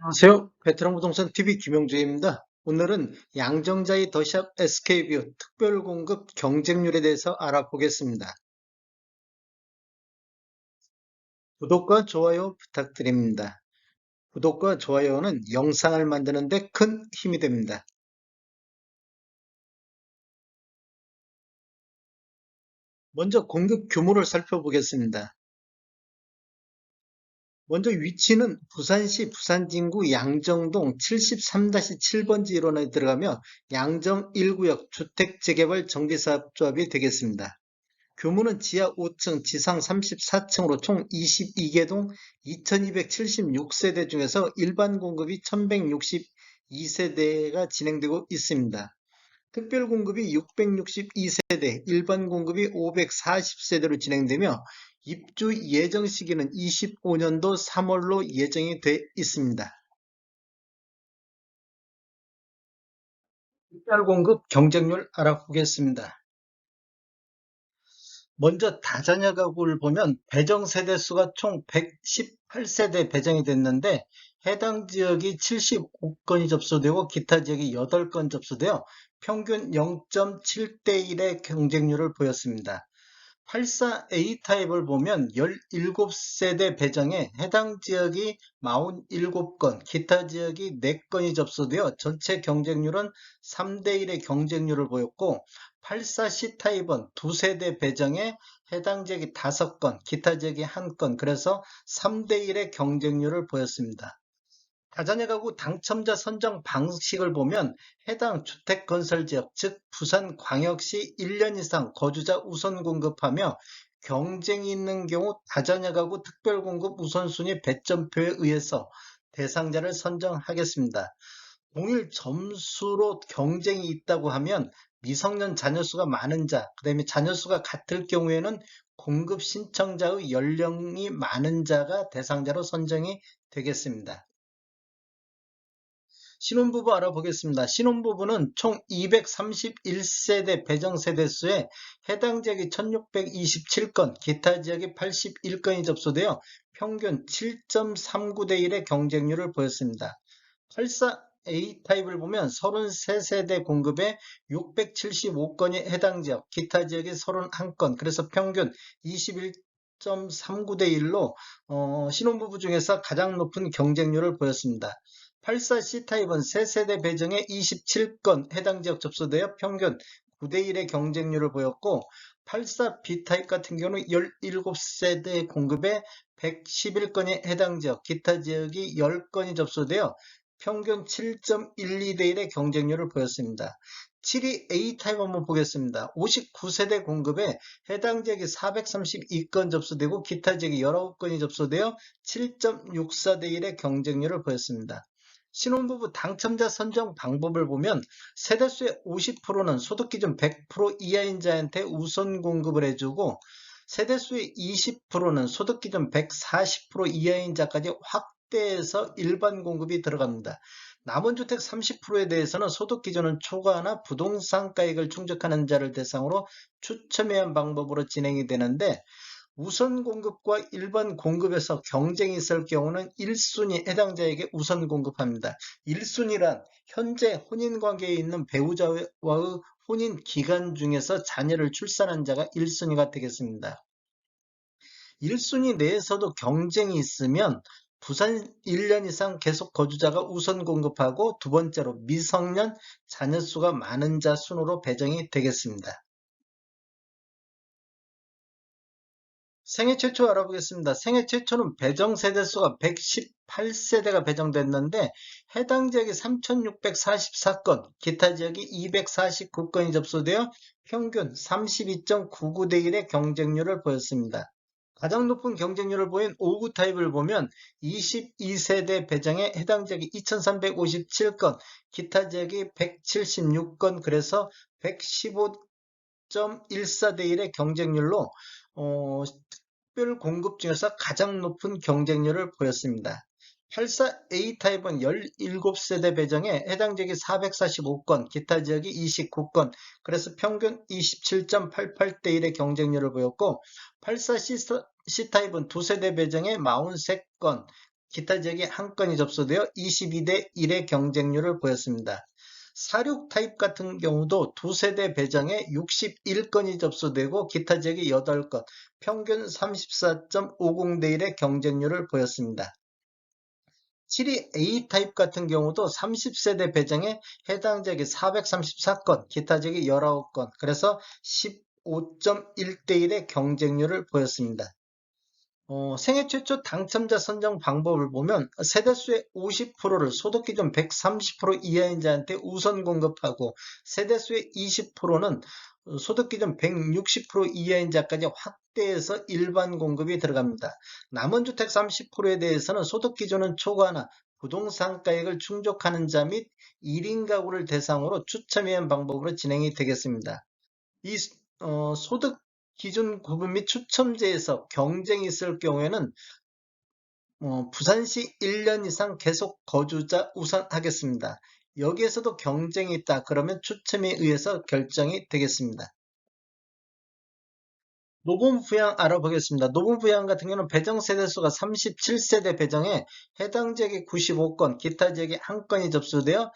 안녕하세요. 베테랑 부동산 TV 김영주입니다. 오늘은 양정자이 더샵 SK뷰 특별공급 경쟁률에 대해서 알아보겠습니다. 구독과 좋아요 부탁드립니다. 구독과 좋아요는 영상을 만드는 데 큰 힘이 됩니다. 먼저 공급 규모를 살펴보겠습니다. 먼저 위치는 부산시 부산진구 양정동 73-7번지 일원에 들어가며 양정 1구역 주택재개발 정비사업조합이 되겠습니다. 규모는 지하 5층, 지상 34층으로 총 22개 동 2276세대 중에서 일반 공급이 1162세대가 진행되고 있습니다. 특별 공급이 662세대, 일반 공급이 540세대로 진행되며 입주 예정 시기는 25년도 3월로 예정이 돼 있습니다. 특별 공급 경쟁률 알아보겠습니다. 먼저 다자녀 가구를 보면 배정 세대 수가 총 118세대 배정이 됐는데 해당 지역이 75건이 접수되고 기타 지역이 8건 접수되어 평균 0.7대 1의 경쟁률을 보였습니다. 84A 타입을 보면 17세대 배정에 해당 지역이 47건, 기타 지역이 4건이 접수되어 전체 경쟁률은 3대 1의 경쟁률을 보였고 84C 타입은 2세대 배정에 해당 지역이 5건, 기타 지역이 1건, 그래서 3대 1의 경쟁률을 보였습니다. 다자녀 가구 당첨자 선정 방식을 보면 해당 주택건설지역, 즉 부산광역시 1년 이상 거주자 우선 공급하며 경쟁이 있는 경우 다자녀 가구 특별공급 우선순위 배점표에 의해서 대상자를 선정하겠습니다. 동일 점수로 경쟁이 있다고 하면 미성년 자녀 수가 많은 자, 그 다음에 자녀 수가 같을 경우에는 공급 신청자의 연령이 많은 자가 대상자로 선정이 되겠습니다. 신혼부부 알아보겠습니다. 신혼부부는 총 231세대 배정세대수에 해당 지역이 1627건, 기타 지역이 81건이 접수되어 평균 7.39대 1의 경쟁률을 보였습니다. 84A 타입을 보면 33세대 공급에 675건이 해당 지역, 기타 지역이 31건, 그래서 평균 21.39대 1로 신혼부부 중에서 가장 높은 경쟁률을 보였습니다. 84C 타입은 3세대 배정에 27건 해당 지역 접수되어 평균 9대 1의 경쟁률을 보였고 84B 타입 같은 경우는 17세대 공급에 111건이 해당 지역, 기타 지역이 10건이 접수되어 평균 7.12대 1의 경쟁률을 보였습니다. 72A 타입 한번 보겠습니다. 59세대 공급에 해당 지역이 432건 접수되고 기타 지역이 19건이 접수되어 7.64대 1의 경쟁률을 보였습니다. 신혼부부 당첨자 선정 방법을 보면 세대수의 50%는 소득기준 100% 이하인 자한테 우선 공급을 해주고 세대수의 20%는 소득기준 140% 이하인 자까지 확대해서 일반 공급이 들어갑니다. 남은 주택 30%에 대해서는 소득기준은 초과하나 부동산가액을 충족하는 자를 대상으로 추첨해야 방법으로 진행이 되는데 우선 공급과 일반 공급에서 경쟁이 있을 경우는 1순위 해당자에게 우선 공급합니다. 1순위란 현재 혼인관계에 있는 배우자와의 혼인 기간 중에서 자녀를 출산한 자가 1순위가 되겠습니다. 1순위 내에서도 경쟁이 있으면 부산 1년 이상 계속 거주자가 우선 공급하고 두 번째로 미성년 자녀 수가 많은 자 순으로 배정이 되겠습니다. 생애 최초 알아보겠습니다. 생애 최초는 배정 세대수가 118세대가 배정됐는데 해당 지역이 3644건, 기타 지역이 249건이 접수되어 평균 32.99대 1의 경쟁률을 보였습니다. 가장 높은 경쟁률을 보인 5구 타입을 보면 22세대 배정에 해당 지역이 2357건, 기타 지역이 176건, 그래서 115.14대 1의 경쟁률로 특별 공급 중에서 가장 높은 경쟁률을 보였습니다. 84A 타입은 17세대 배정에 해당 지역이 445건, 기타 지역이 29건, 그래서 평균 27.88대 1의 경쟁률을 보였고 84C 타입은 2세대 배정에 43건, 기타 지역이 한 건이 접수되어 22대 1의 경쟁률을 보였습니다. 46 타입 같은 경우도 두 세대 배정에 61건이 접수되고 기타 지역이 8건, 평균 34.50대 1의 경쟁률을 보였습니다. 72 A 타입 같은 경우도 30세대 배정에 해당 지역이 434건, 기타 지역이 19건, 그래서 15.1대 1의 경쟁률을 보였습니다. 생애 최초 당첨자 선정 방법을 보면 세대수의 50%를 소득기준 130% 이하인 자한테 우선 공급하고 세대수의 20%는 소득기준 160% 이하인 자까지 확대해서 일반 공급이 들어갑니다. 남은 주택 30%에 대해서는 소득기준은 초과나 부동산가액을 충족하는 자 및 1인 가구를 대상으로 추첨위원 방법으로 진행이 되겠습니다. 이 소득 기준 구분 및 추첨제에서 경쟁이 있을 경우에는 부산시 1년 이상 계속 거주자 우선하겠습니다. 여기에서도 경쟁이 있다. 그러면 추첨에 의해서 결정이 되겠습니다. 노분 부양 알아보겠습니다. 노분 부양 같은 경우는 배정 세대수가 37세대 배정에 해당 지역이 95건, 기타 지역이 1건이 접수되어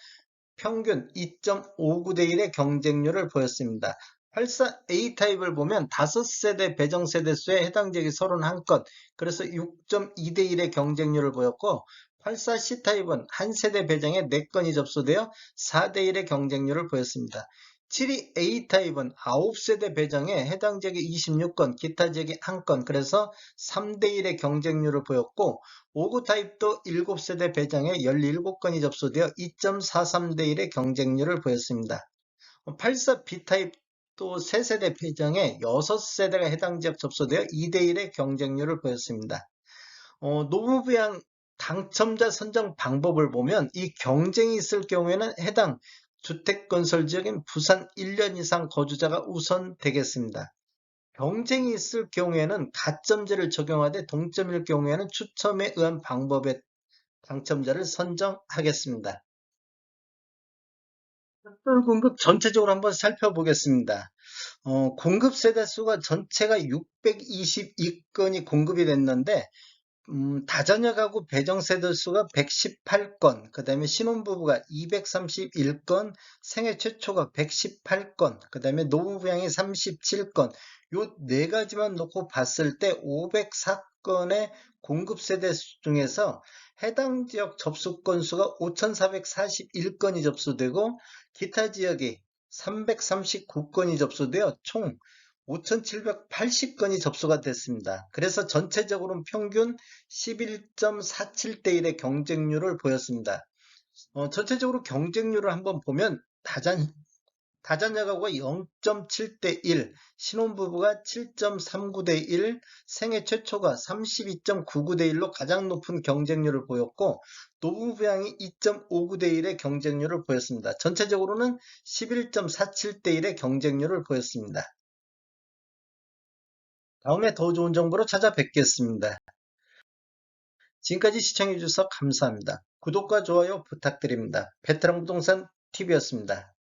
평균 2.59대 1의 경쟁률을 보였습니다. 84 A 타입을 보면 5세대 배정 세대수에 해당 지역이 31건, 그래서 6.2대 1의 경쟁률을 보였고 84 C 타입은 한 세대 배정에 4건이 접수되어 4대 1의 경쟁률을 보였습니다. 72 A 타입은 9세대 배정에 해당 지역이 26건, 기타 지역이 1건, 그래서 3대 1의 경쟁률을 보였고 59 타입도 7세대 배정에 17건이 접수되어 2.43대 1의 경쟁률을 보였습니다. 84 B 타입도 3세대 배정에 6세대가 해당 지역 접수되어 2대 1의 경쟁률을 보였습니다. 노무부양 당첨자 선정 방법을 보면 이 경쟁이 있을 경우에는 해당 주택건설 지역인 부산 1년 이상 거주자가 우선 되겠습니다. 경쟁이 있을 경우에는 가점제를 적용하되 동점일 경우에는 추첨에 의한 방법의 당첨자를 선정하겠습니다. 햇불 공급 전체적으로 한번 살펴보겠습니다. 공급 세대수가 전체가 622건이 공급이 됐는데 다자녀 가구 배정 세대수가 118건, 그 다음에 신혼부부가 231건, 생애 최초가 118건, 그 다음에 노부부양이 37건, 요 네 가지만 놓고 봤을 때 504건의 공급 세대수 중에서 해당 지역 접수 건수가 5,441건이 접수되고 기타 지역이 339건이 접수되어 총 5,780건이 접수가 됐습니다. 그래서 전체적으로는 평균 11.47대 1의 경쟁률을 보였습니다. 전체적으로 경쟁률을 한번 보면 다자녀 가구가 0.7대 1, 신혼부부가 7.39대 1, 생애 최초가 32.99대 1로 가장 높은 경쟁률을 보였고 노부부양이 2.59대 1의 경쟁률을 보였습니다. 전체적으로는 11.47대 1의 경쟁률을 보였습니다. 다음에 더 좋은 정보로 찾아뵙겠습니다. 지금까지 시청해주셔서 감사합니다. 구독과 좋아요 부탁드립니다. 베테랑 부동산 TV였습니다.